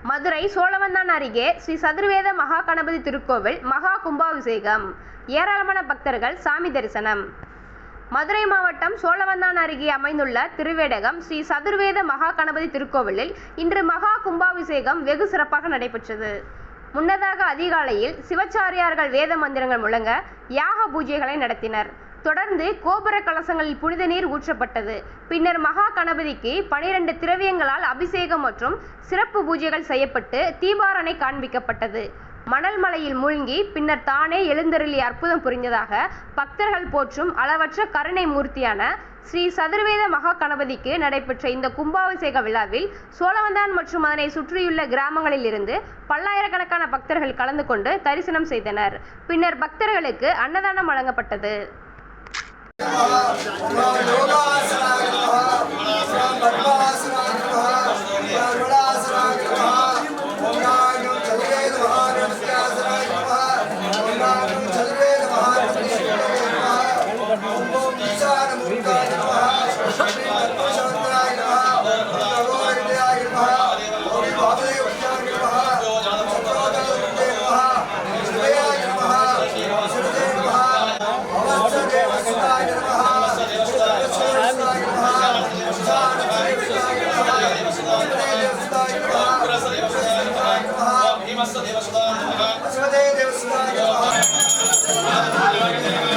மதுரை சோழவந்தான் அருகே ஸ்ரீ சதுர்வேத மகா கணபதி திருக்கோவில் மகா கும்பாபிஷேகம். ஏராளமான பக்தர்கள் சாமி தரிசனம். மதுரை மாவட்டம் சோழவந்தான் அருகே அமைந்துள்ள திருவேடகம் ஸ்ரீ சதுர்வேத மகா கணபதி திருக்கோவிலில் இன்று மகா கும்பாபிஷேகம் வெகு சிறப்பாக நடைபெற்றது. முன்னதாக அதிகாலையில் சிவச்சாரியார்கள் வேத மந்திரங்கள் முழங்க யாக பூஜைகளை நடத்தினர். தொடர்ந்து கோபுர கலசங்களில் புனித நீர் ஊற்றப்பட்டது. பின்னர் மகா கணபதிக்கு 12 திரவியங்களால் அபிஷேகம் மற்றும் சிறப்பு பூஜைகள் செய்யப்பட்டு தீபாரணை காண்பிக்கப்பட்டது. மணல் மலையில் மூழ்கி பின்னர் தானே எழுந்தருளி அற்புதம் புரிந்ததாக பக்தர்கள் போற்றும் அளவற்ற கருணை மூர்த்தியான ஸ்ரீ சதுர்வேத மகா கணபதிக்கு நடைபெற்ற இந்த கும்பாபிஷேக விழாவில் சோழவந்தான் மற்றும் அதனை சுற்றியுள்ள கிராமங்களில் இருந்து பல்லாயிரக்கணக்கான பக்தர்கள் கலந்து கொண்டு தரிசனம் செய்தனர். பின்னர் பக்தர்களுக்கு அன்னதானம் வழங்கப்பட்டது. देव